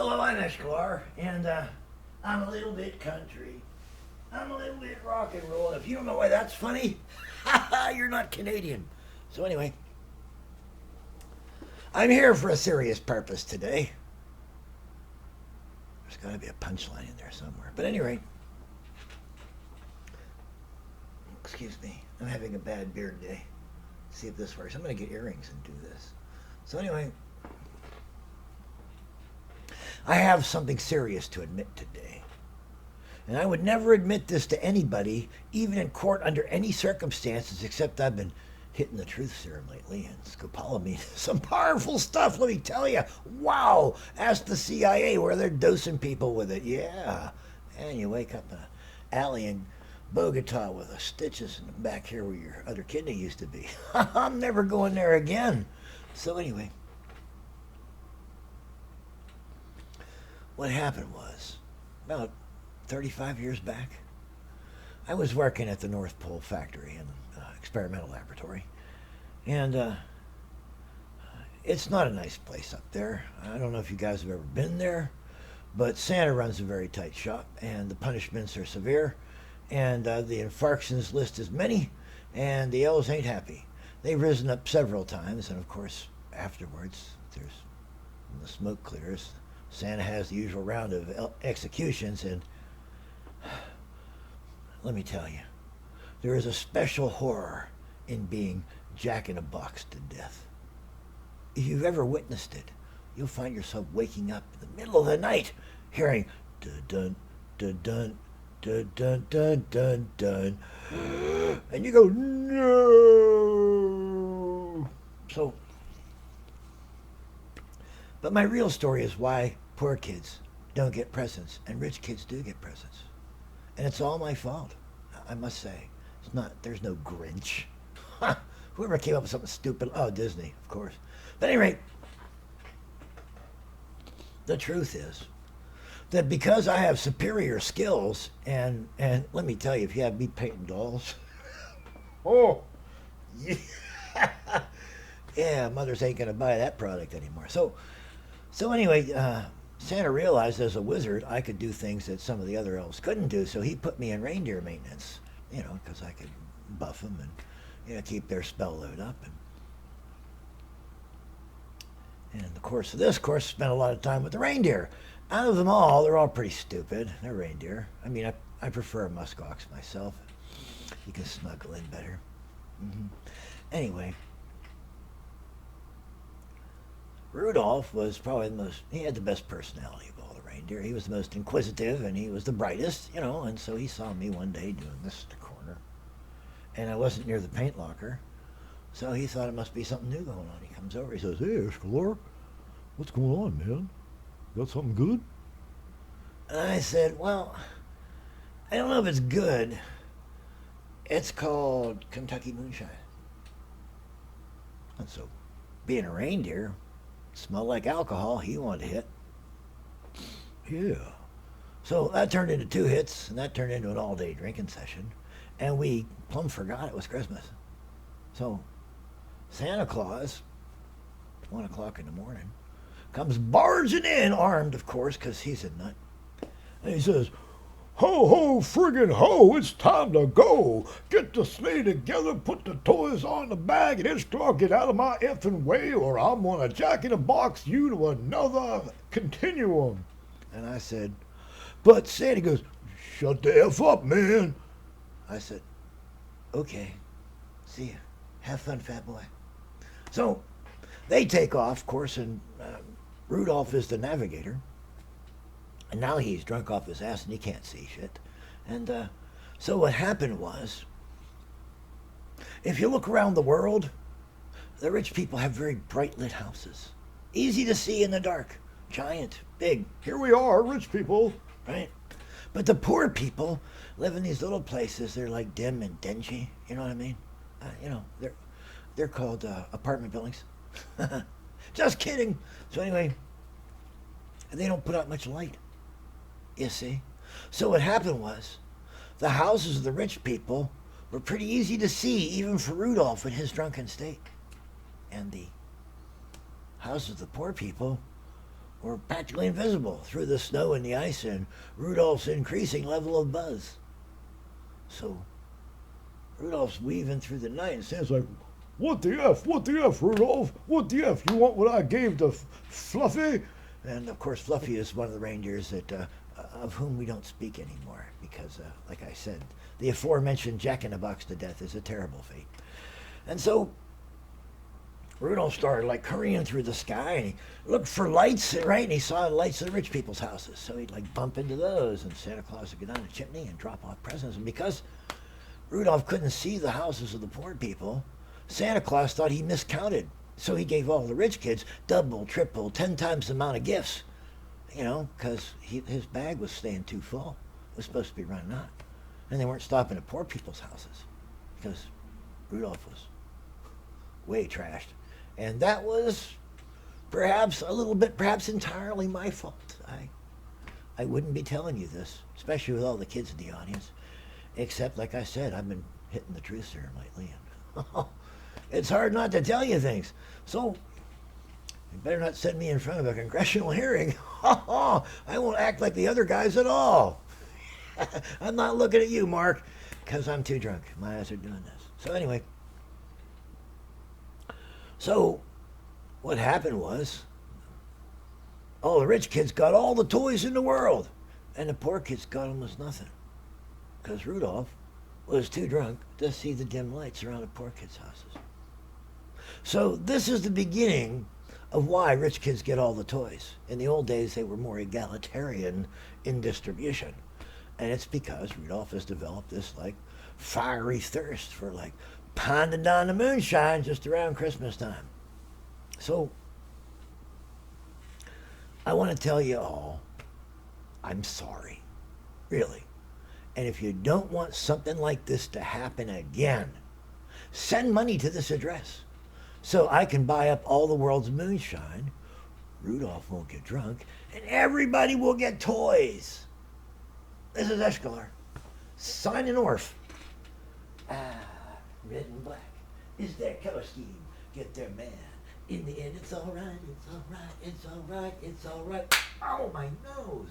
Hello, I'm Eshkalar, and I'm a little bit country. I'm a little bit rock and roll. If you don't know why that's funny, you're not Canadian. So anyway, I'm here for a serious purpose today. There's got to be a punchline in there somewhere. But anyway, excuse me, I'm having a bad beard day. See if this works. I'm going to get earrings and do this. So anyway, I have something serious to admit today. And I would never admit this to anybody, even in court under any circumstances, except I've been hitting the truth serum lately and scopolamine. Some powerful stuff, let me tell you. Wow! Ask the CIA where they're dosing people with it. Yeah. And you wake up in an alley in Bogota with the stitches in the back here where your other kidney used to be. I'm never going there again. So anyway, what happened was, about 35 years back, I was working at the North Pole factory in experimental laboratory, and it's not a nice place up there. I don't know if you guys have ever been there, but Santa runs a very tight shop, and the punishments are severe, and the infractions list is many, and the L's ain't happy. They've risen up several times, and of course, afterwards, when the smoke clears, Santa has the usual round of executions, and let me tell you, there is a special horror in being jack-in-a-box to death. If you've ever witnessed it, you'll find yourself waking up in the middle of the night hearing dun dun dun dun dun dun dun dun, and you go, no. So, but my real story is why poor kids don't get presents and rich kids do get presents. And it's all my fault, I must say. It's not, there's no Grinch. Whoever came up with something stupid, oh, Disney, of course. But at any rate, the truth is that because I have superior skills, and let me tell you, if you have me painting dolls, oh, yeah, yeah, mothers ain't going to buy that product anymore. So anyway, Santa realized as a wizard I could do things that some of the other elves couldn't do, so he put me in reindeer maintenance, because I could buff them and keep their spell load up. And in the course of this course, spent a lot of time with the reindeer. Out of them all, they're all pretty stupid. They're reindeer. I mean, I prefer muskox myself. You can snuggle in better. Anyway, Rudolph was probably he had the best personality of all the reindeer. He was the most inquisitive, and he was the brightest, and so he saw me one day doing this in the corner. And I wasn't near the paint locker, so he thought it must be something new going on. He comes over, he says, "Hey, Eshkalar, what's going on, man? Got something good?" And I said, "Well, I don't know if it's good. It's called Kentucky Moonshine." And so, being a reindeer, smelled like alcohol, he wanted to hit. Yeah. So that turned into 2 hits, and that turned into an all-day drinking session. And we plumb forgot it was Christmas. So Santa Claus, 1 o'clock in the morning, comes barging in, armed, of course, because he's a nut. And he says, "Ho, ho, friggin' ho, it's time to go. Get the sleigh together, put the toys on the bag, and Eshkalar, get out of my effing way, or I'm gonna jack-in-a-box you to another continuum." And I said, "But Santa," goes, "Shut the F up, man." I said, "Okay, see ya. Have fun, fat boy." So they take off, of course, and Rudolph is the navigator. And now he's drunk off his ass and he can't see shit. And so what happened was, if you look around the world, the rich people have very bright lit houses. Easy to see in the dark. Giant, big. Here we are, rich people. Right? But the poor people live in these little places. They're like dim and dingy. You know what I mean? They're called apartment buildings. Just kidding. So anyway, they don't put out much light. You see? So what happened was, the houses of the rich people were pretty easy to see, even for Rudolph in his drunken state. And the houses of the poor people were practically invisible through the snow and the ice and Rudolph's increasing level of buzz. So Rudolph's weaving through the night and Santa's like, "What the F? What the F, Rudolph? What the F? You want what I gave to Fluffy?" And of course, Fluffy is one of the reindeers that of whom we don't speak anymore because, like I said, the aforementioned Jack-in-the-Box to death is a terrible fate. And so Rudolph started like hurrying through the sky and he looked for lights, right? And he saw the lights of the rich people's houses. So he'd like bump into those and Santa Claus would go down the chimney and drop off presents. And because Rudolph couldn't see the houses of the poor people, Santa Claus thought he miscounted. So he gave all the rich kids double, triple, 10 times the amount of gifts, you know, because his bag was staying too full. It was supposed to be running out. And they weren't stopping at poor people's houses because Rudolph was way trashed. And that was perhaps a little bit, perhaps entirely my fault. I wouldn't be telling you this, especially with all the kids in the audience. Except, like I said, I've been hitting the truth serum lately. And it's hard not to tell you things. So, you better not send me in front of a congressional hearing. I won't act like the other guys at all. I'm not looking at you, Mark, because I'm too drunk. My eyes are doing this. So anyway. So, what happened was, all the rich kids got all the toys in the world, and the poor kids got almost nothing. Because Rudolph was too drunk to see the dim lights around the poor kids' houses. So this is the beginning of why rich kids get all the toys. In the old days, they were more egalitarian in distribution. And it's because Rudolph has developed this like fiery thirst for like pounding down the moonshine just around Christmas time. So I want to tell you all, I'm sorry, really. And if you don't want something like this to happen again, send money to this address so I can buy up all the world's moonshine, Rudolph won't get drunk, and everybody will get toys. This is Eshkalar, signing off. Red and black is their color scheme. Get their man. In the end, it's all right, it's all right, it's all right, it's all right. Oh, my nose.